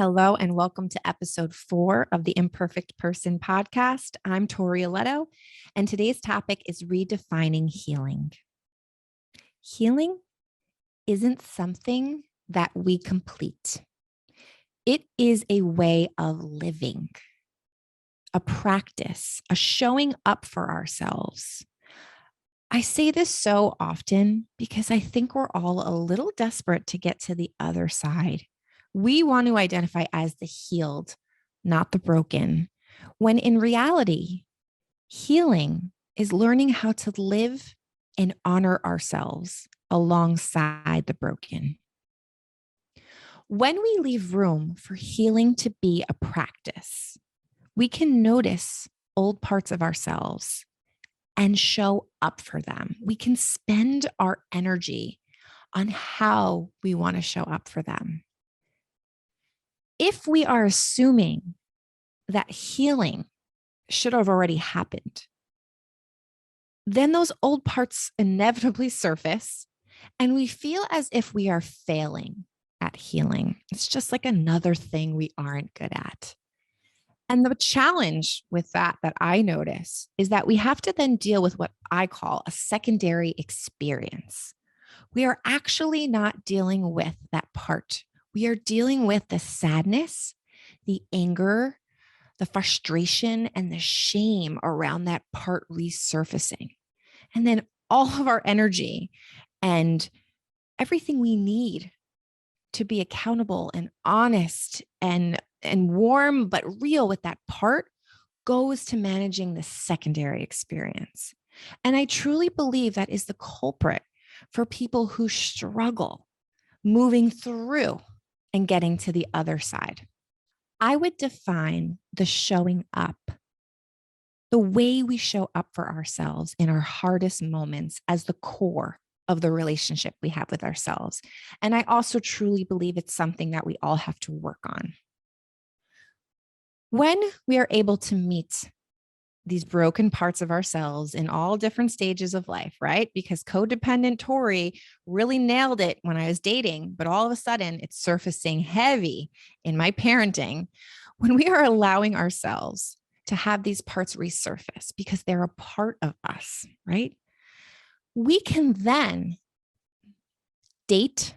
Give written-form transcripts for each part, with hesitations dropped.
Hello, and welcome to episode 4 of the Imperfect Person podcast. I'm Tori Aletto, and today's topic is redefining healing. Healing isn't something that we complete, it is a way of living, a practice, a showing up for ourselves. I say this so often because I think we're all a little desperate to get to the other side. We want to identify as the healed, not the broken, when in reality, healing is learning how to live and honor ourselves alongside the broken. When we leave room for healing to be a practice, we can notice old parts of ourselves and show up for them. We can spend our energy on how we want to show up for them. If we are assuming that healing should have already happened, then those old parts inevitably surface and we feel as if we are failing at healing. It's just like another thing we aren't good at. And the challenge with that I notice is that we have to then deal with what I call a secondary experience. We are actually not dealing with that part. We are dealing with the sadness, the anger, the frustration, and the shame around that part resurfacing. And then all of our energy and everything we need to be accountable and honest and warm but real with that part goes to managing the secondary experience. And I truly believe that is the culprit for people who struggle moving through and getting to the other side. I would define the showing up, the way we show up for ourselves in our hardest moments, as the core of the relationship we have with ourselves. And I also truly believe it's something that we all have to work on. When we are able to meet these broken parts of ourselves in all different stages of life, right? Because codependent Tori really nailed it when I was dating, but all of a sudden it's surfacing heavy in my parenting. When we are allowing ourselves to have these parts resurface because they're a part of us, right? We can then date,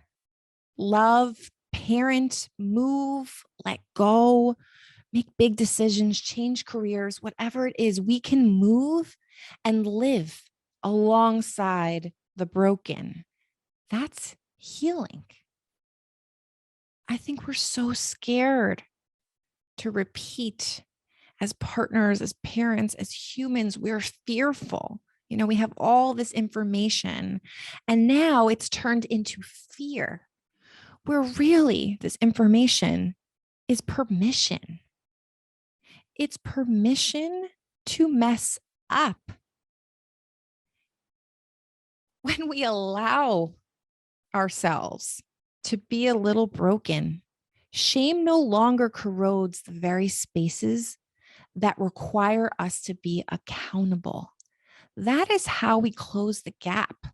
love, parent, move, let go, make big decisions, change careers, whatever it is, we can move and live alongside the broken. That's healing. I think we're so scared to repeat as partners, as parents, as humans. We're fearful. We have all this information, and now it's turned into fear, where really this information is permission. It's permission to mess up. When we allow ourselves to be a little broken, shame no longer corrodes the very spaces that require us to be accountable. That is how we close the gap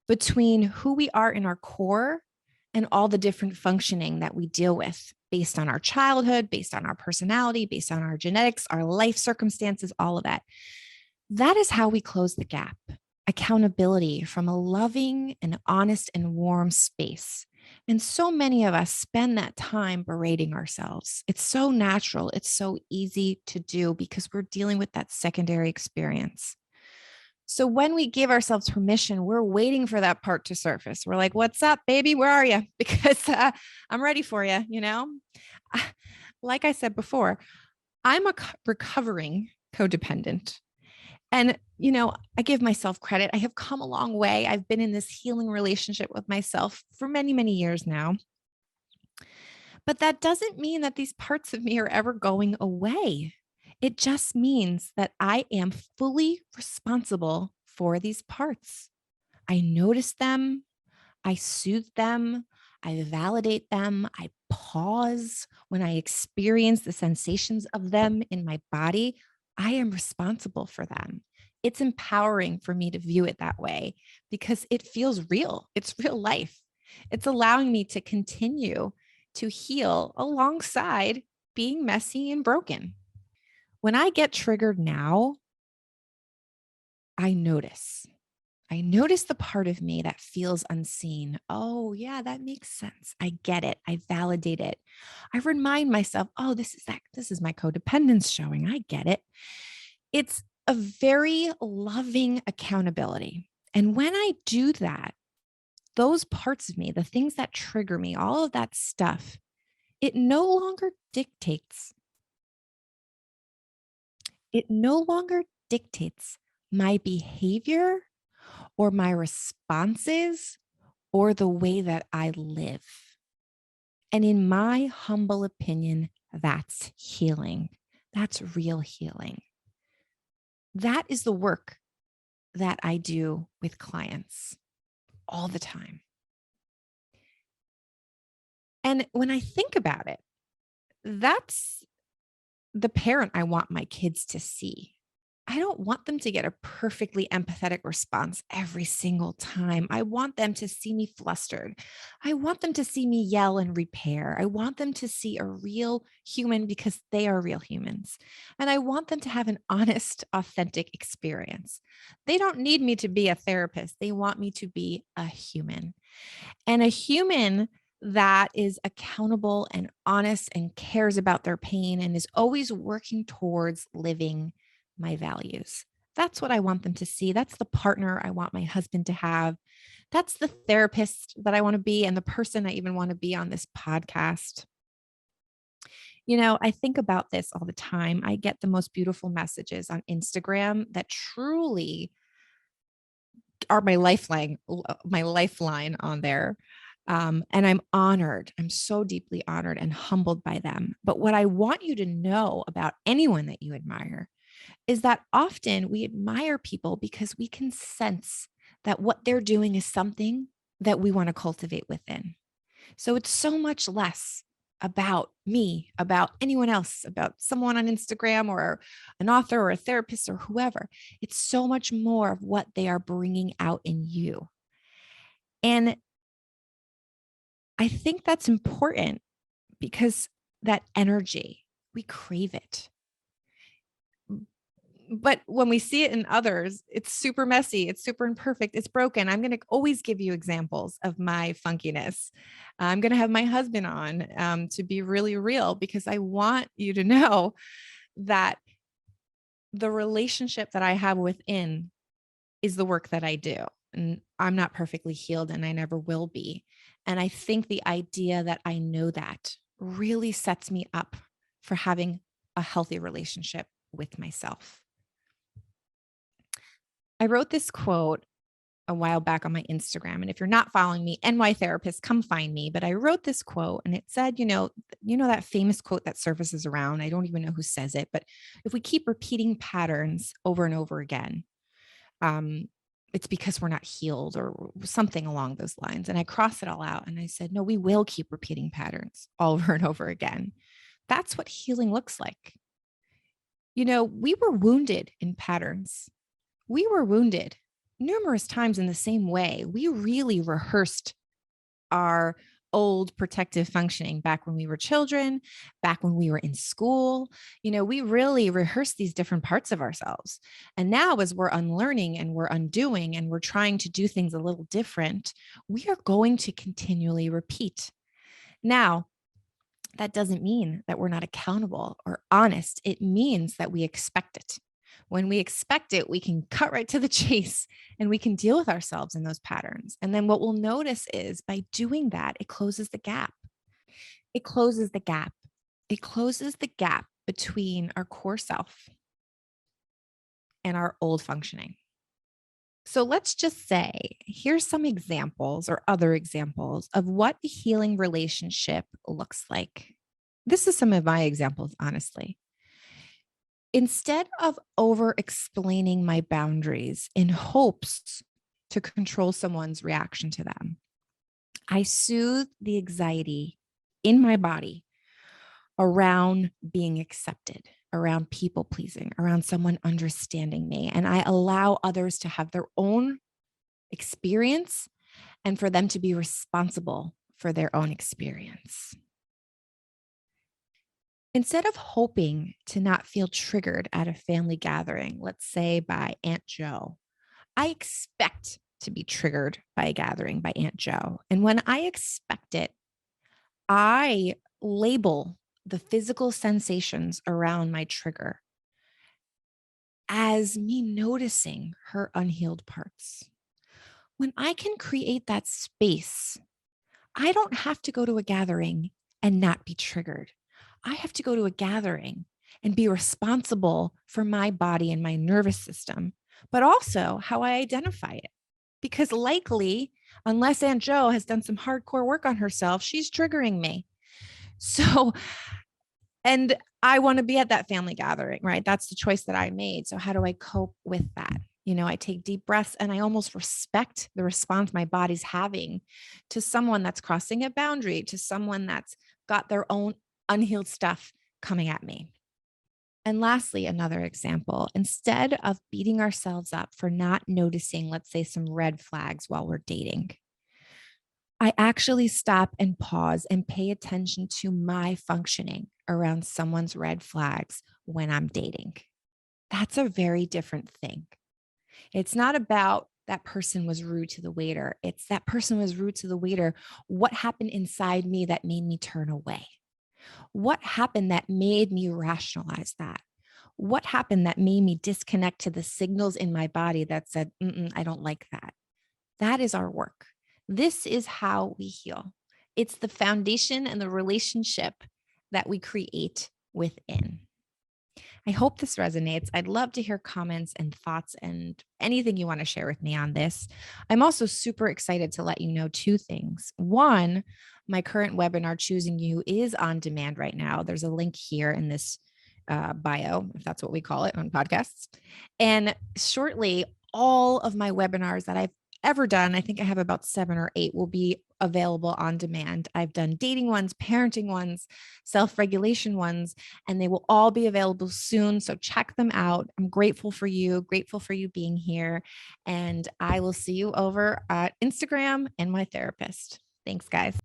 between who we are in our core and all the different functioning that we deal with based on our childhood, based on our personality, based on our genetics, our life circumstances, all of that. That is how we close the gap. Accountability from a loving and honest and warm space. And so many of us spend that time berating ourselves. It's so natural. It's so easy to do because we're dealing with that secondary experience. So when we give ourselves permission, we're waiting for that part to surface. We're like, what's up, baby? Where are you? Because I'm ready for you, Like I said before, I'm a recovering codependent. And, I give myself credit. I have come a long way. I've been in this healing relationship with myself for many, many years now. But that doesn't mean that these parts of me are ever going away. It just means that I am fully responsible for these parts. I notice them, I soothe them, I validate them, I pause when I experience the sensations of them in my body. I am responsible for them. It's empowering for me to view it that way because it feels real. It's real life. It's allowing me to continue to heal alongside being messy and broken. When I get triggered now, I notice. I notice the part of me that feels unseen. Oh, yeah, that makes sense. I get it. I validate it. I remind myself, oh, this is my codependence showing. I get it. It's a very loving accountability. And when I do that, those parts of me, the things that trigger me, all of that stuff, it no longer dictates. It no longer dictates my behavior or my responses or the way that I live. And in my humble opinion, that's healing. That's real healing. That is the work that I do with clients all the time. And when I think about it, that's the parent I want my kids to see. I don't want them to get a perfectly empathetic response every single time. I want them to see me flustered. I want them to see me yell and repair. I want them to see a real human because they are real humans. And I want them to have an honest, authentic experience. They don't need me to be a therapist. They want me to be a human. And a human that is accountable and honest and cares about their pain and is always working towards living my values. That's what I want them to see. That's the partner I want my husband to have. That's the therapist that I want to be and the person I even want to be on this podcast. You know, I think about this all the time. I get the most beautiful messages on Instagram that truly are my lifeline on there. And I'm honored. I'm so deeply honored and humbled by them. But what I want you to know about anyone that you admire is that often we admire people because we can sense that what they're doing is something that we want to cultivate within. So it's so much less about me, about anyone else, about someone on Instagram or an author or a therapist or whoever. It's so much more of what they are bringing out in you. And I think that's important because that energy, we crave it. But when we see it in others, it's super messy, it's super imperfect, it's broken. I'm going to always give you examples of my funkiness. I'm going to have my husband on to be really real because I want you to know that the relationship that I have within is the work that I do. And I'm not perfectly healed and I never will be. And I think the idea that I know that really sets me up for having a healthy relationship with myself. I wrote this quote a while back on my Instagram. And if you're not following me, NY Therapist, come find me. But I wrote this quote and it said, that famous quote that surfaces around. I don't even know who says it, but if we keep repeating patterns over and over again, it's because we're not healed or something along those lines. And I crossed it all out and I said, no, we will keep repeating patterns over and over again. That's what healing looks like. We were wounded in patterns. We were wounded numerous times in the same way. We really rehearsed our old protective functioning back when we were children, back when we were in school. We really rehearsed these different parts of ourselves. And now, as we're unlearning and we're undoing and we're trying to do things a little different, we are going to continually repeat. Now, that doesn't mean that we're not accountable or honest. It means that we expect it. When we expect it, we can cut right to the chase and we can deal with ourselves in those patterns. And then what we'll notice is by doing that, it closes the gap. It closes the gap. It closes the gap between our core self and our old functioning. So let's just say, here's some examples or other examples of what a healing relationship looks like. This is some of my examples, honestly. Instead of over explaining my boundaries in hopes to control someone's reaction to them, I soothe the anxiety in my body around being accepted, around people pleasing, around someone understanding me. And I allow others to have their own experience and for them to be responsible for their own experience. Instead of hoping to not feel triggered at a family gathering, let's say by Aunt Joe, I expect to be triggered by a gathering by Aunt Joe. And when I expect it, I label the physical sensations around my trigger as me noticing her unhealed parts. When I can create that space, I don't have to go to a gathering and not be triggered. I have to go to a gathering and be responsible for my body and my nervous system, but also how I identify it. Because likely, unless Aunt Joe has done some hardcore work on herself, she's triggering me. So, and I want to be at that family gathering, right? That's the choice that I made. So, how do I cope with that? I take deep breaths and I almost respect the response my body's having to someone that's crossing a boundary, to someone that's got their own unhealed stuff coming at me. And lastly, another example, instead of beating ourselves up for not noticing, let's say, some red flags while we're dating, I actually stop and pause and pay attention to my functioning around someone's red flags when I'm dating. That's a very different thing. It's not about that person was rude to the waiter. It's that person was rude to the waiter. What happened inside me that made me turn away? What happened that made me rationalize that? What happened that made me disconnect to the signals in my body that said, I don't like that? That is our work. This is how we heal. It's the foundation and the relationship that we create within. I hope this resonates. I'd love to hear comments and thoughts and anything you want to share with me on this. I'm also super excited to let you know two things. One, my current webinar, Choosing You, is on demand right now. There's a link here in this bio, if that's what we call it on podcasts. And shortly, all of my webinars that I've ever done, I think I have about 7 or 8, will be available on demand. I've done dating ones, parenting ones, self-regulation ones, and they will all be available soon. So check them out. I'm grateful for you being here. And I will see you over at Instagram and my therapist. Thanks, guys.